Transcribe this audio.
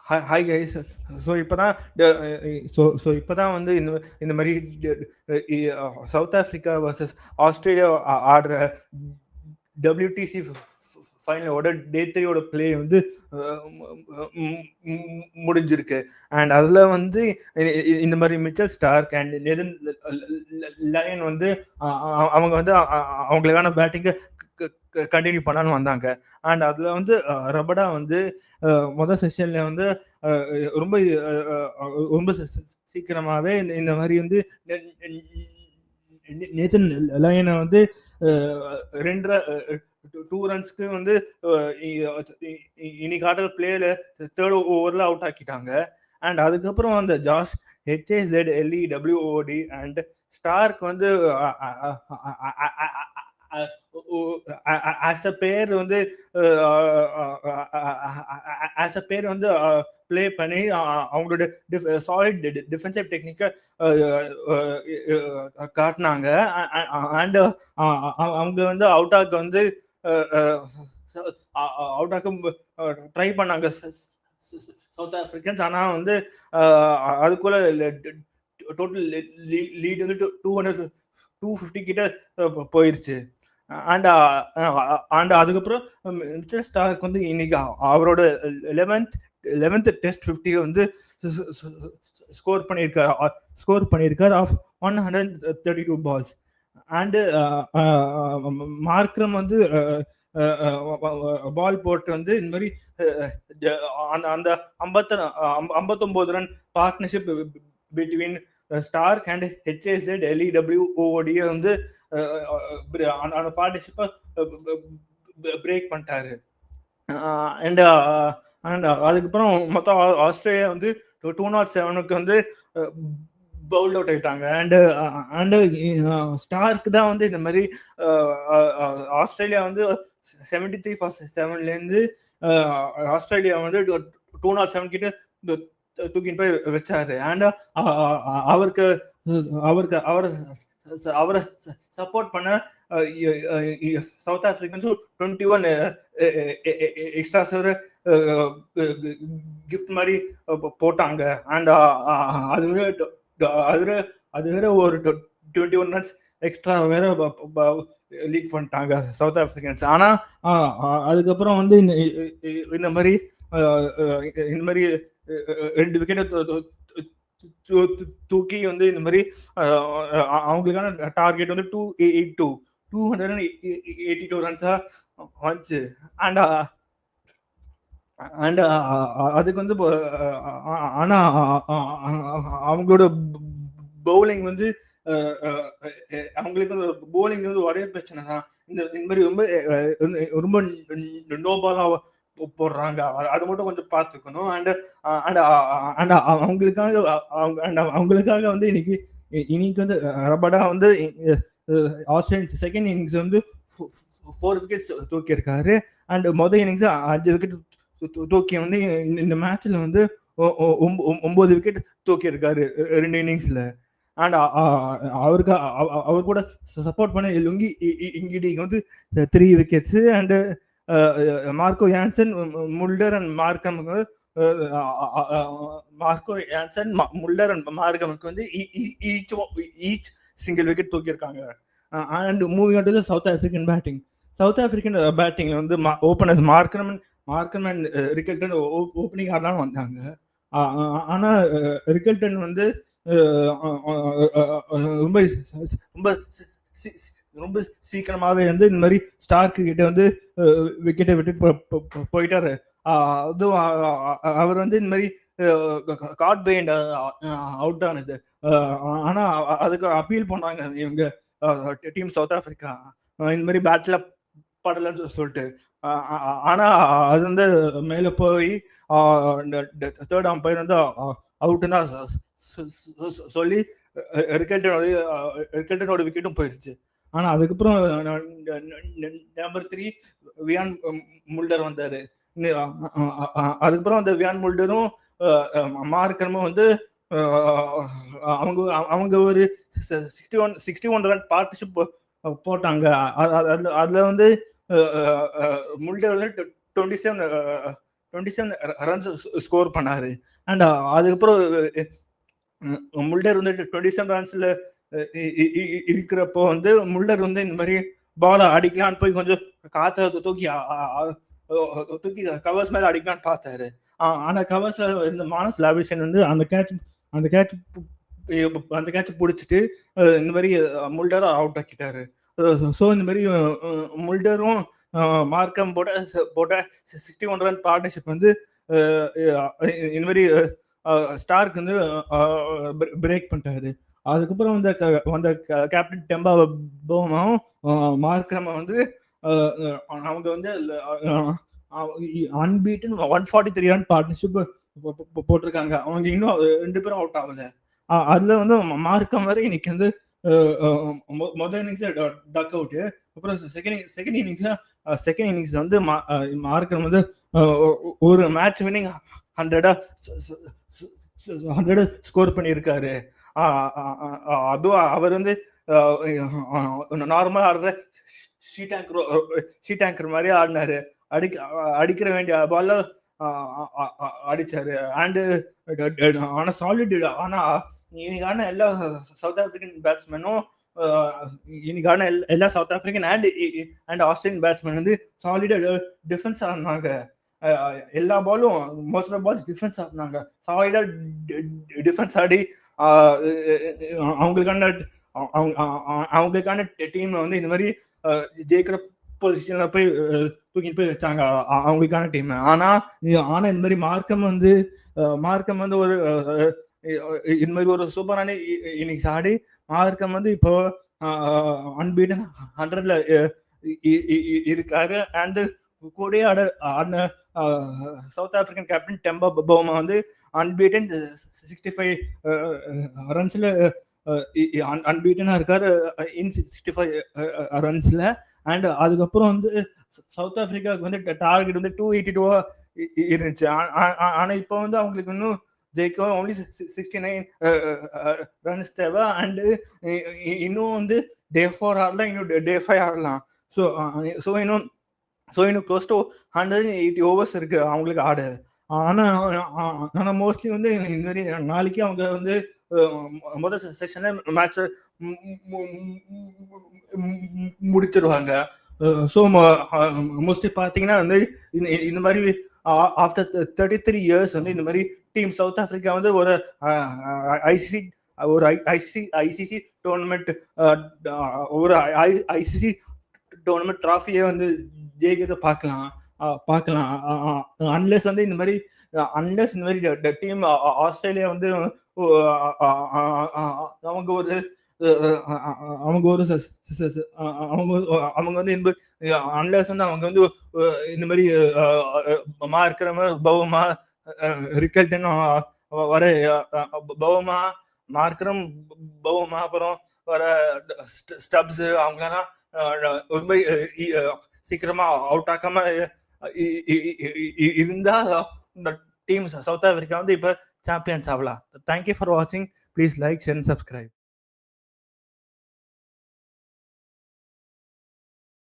Hi guys. So இப்போதான் இப்போதான் வந்து இந்த மாதிரி சவுத் ஆஃப்ரிக்கா வர்சஸ் ஆஸ்திரேலியா ஆடுற WTC ஃபைனலோட டே 3யோட பிளே வந்து முடிஞ்சிருக்கு. அண்ட் அதில் வந்து இந்த மாதிரி மிச்சல் ஸ்டார்க் அண்ட் நெதன் லயன் வந்து அவங்க வந்து அவங்களுக்கான பேட்டிங்கை கண்டினியூ பண்ணான்னு வந்தாங்க. அண்ட் அதில் வந்து ரபடா வந்து மொதல் செஷன்ல வந்து ரொம்ப ரொம்ப சீக்கிரமாகவே இந்த மாதிரி வந்து நேத்தன் லயனை வந்து 2 ரன்ஸ்க்கு வந்து இன்னைக்கு ஆடுற பிளேல 3rd ஓவரில் அவுட் ஆக்கிட்டாங்க. அண்ட் அதுக்கப்புறம் அந்த ஜாஸ் HAZLEWOD அண்ட் ஸ்டார்க் வந்து ஆஸ் அ பேர் வந்து ப்ளே பண்ணி அவங்களோட சாலிட் டிஃபென்சிவ் டெக்னிக்கை காட்டினாங்க. அண்ட் அவங்க வந்து அவுட் ஆக்க வந்து அவுட் ஆக்க ட்ரை பண்ணாங்க சவுத் ஆப்பிரிக்கன்ஸ். ஆனால் வந்து அதுக்குள்ள டோட்டல் லீடு வந்து 250 கிட்ட போயிருச்சு. அண்ட் அதுக்கப்புறம் மிச்சல் ஸ்டார்க் வந்து இன்னைக்கு அவரோட 11th டெஸ்ட் 50 வந்து ஸ்கோர் பண்ணியிருக்கார் ஆஃப் 132 பால்ஸ். அண்டு மார்க்ரம் வந்து பால் போட்டு வந்து இந்த மாதிரி அந்த 59 run partnership between Stark and HAZLEWOD வந்து அந்த பார்ட்னர்ஷிப்பை பிரேக் பண்ணிட்டாரு. அண்ட் அதுக்கப்புறம் மொத்தம் ஆஸ்திரேலியா வந்து 207க்கு வந்து பவுல்ட் அவுட் ஆயிட்டாங்க. அண்டு ஸ்டார்க்கு தான் வந்து இந்த மாதிரி ஆஸ்திரேலியா வந்து 73-7 ஆஸ்திரேலியா வந்து 207 கிட்ட தூக்கிட்டு போய் வச்சாரு. அண்ட் அவருக்கு அவரை சப்போர்ட் பண்ண சவுத் ஆப்பிரிக்கன்ஸ் 21 எக்ஸ்ட்ரா கிஃப்ட் மாதிரி போட்டாங்க. அண்ட் அது வேற ஒரு 21 ரன்ஸ் எக்ஸ்ட்ரா வேற லீக் பண்ணிட்டாங்க சவுத் ஆப்பிரிக்கன்ஸ். ஆனால் அதுக்கப்புறம் வந்து இந்த மாதிரி 2 விக்கெட்டை தூக்கி வந்து இந்த மாதிரி அவங்களுக்கான டார்கெட் வந்து 282 ரன்ஸா வந்துச்சு. அண்ட் அதுக்கு வந்து ஆனா அவங்களோட பவுலிங் வந்து அவங்களுக்கு வந்து பவுலிங் வந்து ஒரே பிரச்சனை தான். இந்த மாதிரி ரொம்ப நோ பாலா போடுறாங்க. அது மட்டும் கொஞ்சம் பார்த்துக்கணும். அண்ட் அவங்களுக்காக வந்து இன்னைக்கு வந்து ரபடா வந்து ஆஸ்திரேலியன் செகண்ட் இன்னிங்ஸ் வந்து 4 விக்கெட் தூக்கியிருக்காரு. அண்ட் மொதல் இன்னிங்ஸ் 5 விக்கெட் தூக்கி வந்து இந்த மேட்ச்ல வந்து 9 விக்கெட் தூக்கியிருக்காரு 2 இன்னிங்ஸ்ல. அண்ட் அவர் கூட சப்போர்ட் பண்ண லுங்கி இங்கிடிக்கு வந்து 3 wickets. And Marco Jansen, Mulder and மார்க்கமுக்கு வந்து ஈச் சிங்கிள் விக்கெட் தூக்கியிருக்காங்க. And moving on to the South African batting. South African பேட்டிங்ல வந்து openers Markham and Rickelton opening ஆடலாம் வந்தாங்க. ஆனால் ரிக்கல்டன் வந்து ரொம்ப ரொம்ப ரொம்ப சீக்கிரமாகவே வந்து இந்த மாதிரி ஸ்டார்க்கு கிட்ட வந்து விக்கெட்டை விட்டு போயிட்டாரு. அதுவும் அவர் வந்து இந்த மாதிரி காட் பெயிண்ட் அவுட் ஆனது. ஆனால் அதுக்கு அப்பீல் பண்ணாங்க இவங்க டீம் சவுத் ஆப்பிரிக்கா இந்த மாதிரி பேட்டில் படலன்னு சொல்லிட்டு. ஆனால் அது வந்து மேலே போய் தேர்ட் அம்பையர் வந்து அவுட்டுன்னா சொல்லி ரிக்கல்டனோட விக்கெட்டும் போயிடுச்சு. ஆனால் அதுக்கப்புறம் நம்பர் 3 வியான் முல்டர் வந்தார். அதுக்கப்புறம் அந்த வியான் முல்டரும் மார்க்கமும் வந்து அவங்க ஒரு 61 ரன் பார்ட்னர்ஷிப் போட்டாங்க. அதில் வந்து முல்டர் வந்து 27 27 ரன்ஸ் ஸ்கோர் பண்ணாரு. அண்ட் அதுக்கப்புறம் முல்டர் வந்து 27 ரன்ஸ்ல இருக்கிறப்போ வந்து முல்டர் வந்து இந்த மாதிரி பால் அடிக்கலான்னு போய் கொஞ்சம் காத்த தூக்கி தூக்கி கவர்ஸ் மேல அடிக்கலான்னு பார்த்தாரு. ஆனா கவர்ஸ்ல இருந்த மானஸ் லாவிஷன் வந்து அந்த கேட்ச் பிடிச்சிட்டு இந்த மாதிரி முல்டரை அவுட் ஆக்கிட்டாரு. ஸோ இந்த மாதிரி முல்டரும் மார்க்கம் போட்ட 61 ரன் பார்ட்னர்ஷிப் வந்து இந்த மாதிரி ஸ்டார்க் வந்து பிரேக் பண்ணிட்டாரு. அதுக்கப்புறம் வந்த கேப்டன் டெம்பா பவுமாவும் மார்க்கம் வந்து அவங்க வந்து அன்பீட்டன் 143 ரன் பார்ட்னர்ஷிப் போட்டிருக்காங்க. அவங்க இன்னும் 2 பேரும் அவுட் ஆகல. அதுல வந்து மார்க்கம் வரை இன்னைக்கு வந்து முதல் இன்னிங்ஸ் டக் அவுட். அப்புறம் செகண்ட் இன்னிங்ஸ் வந்து மார்க்கம் வந்து ஒரு மேட்ச் வின்னிங் 100 ஸ்கோர் பண்ணியிருக்காரு. அதுவும் அவர் வந்து நார்மலா ஆடுற ஷீட் ஆங்கர் மாதிரி ஆடினாரு. அடிக்கிற வேண்டிய பால்ல அடிச்சாரு. அண்ட் ஆனா சாலிட். ஆனா இன்னைக்கான எல்லா சவுத் ஆப்பிரிக்கன் பேட்ஸ்மேனும் இன்னைக்கான எல்லா south African and Australian batsman வந்து சாலிடா டிஃபென்ஸ் ஆடினாங்க. எல்லா பாலும் மோஸ்ட் ஆஃப் பால்ஸ் டிஃபென்ஸ் ஆடினாங்க. சாலிடா டிஃபென்ஸ் ஆடி அவங்களுக்கான டீம் வந்து இந்த மாதிரி ஜெயிக்கிற பொசிஷன்ல போய் தூக்கிட்டு போய் வச்சாங்க அவங்களுக்கான டீம். ஆனா இந்த மாதிரி மார்க்கம் வந்து ஒரு இந்த மாதிரி ஒரு சூப்பரான இன்னிங்ஸ் ஆடி மார்க்கம் வந்து இப்போ அன்பீட்டன் 100ல இருக்காரு. அண்ட் கூட ஆடின south African captain Temba Bavuma வந்து அன்பீட்டன் 65 ரன்ஸ்ல அன்பீட்டனா இருக்காரு இன் 65 ரன்ஸ்ல. அண்ட் அதுக்கப்புறம் வந்து சவுத் ஆப்பிரிக்காவுக்கு வந்து டார்கெட் வந்து 282 இருந்துச்சு. ஆனா இப்போ வந்து அவங்களுக்கு இன்னும் ஜெயிக்க ஒன்லி 69 ரன்ஸ் தேவை. அண்ட் இன்னும் வந்து டே 4 ஆடலாம், இன்னும் டே 5 ஆடலாம். ஸோ இன்னும் க்ளோஸ் டு 180 ஓவர்ஸ் இருக்கு அவங்களுக்கு ஆட. ஆனா மோஸ்ட்லி வந்து இந்த மாதிரி நாளைக்கு அவங்க வந்து முதல் செஷன்ல மேட்ச் முடிச்சிருவாங்க. ஸோ மோஸ்ட்லி பார்த்தீங்கன்னா வந்து இந்த மாதிரி ஆஃப்டர் 33 இயர்ஸ் வந்து இந்த மாதிரி டீம் சவுத் ஆப்பிரிக்கா வந்து ஒரு ஐசிசி டோர்னமெண்ட் ட்ராஃபியை வந்து ஜெயிக்கிறத பார்க்கலாம். அன்லெஸ் வந்து இந்த மாதிரி டீம் ஆஸ்திரேலியா வந்து அவங்க வந்து அன்லெஸ் வந்து அவங்க வந்து இந்த மாதிரி மார்க்கிற பவுமா ரிக்கல்டன் வர பவுமா மார்க்கரம் பவுமா அப்புறம் வர ஸ்டப்ஸ் அவங்கலாம் ரொம்ப சீக்கிரமா அவுட் ஆக்காம இருந்தா இந்த டீம் சவுத் ஆப்பிரிக்கா வந்து இப்ப சாம்பியன்ஸ் ஆகலாம். தேங்க்யூ ஃபார் வாட்சிங். Please like, share, subscribe.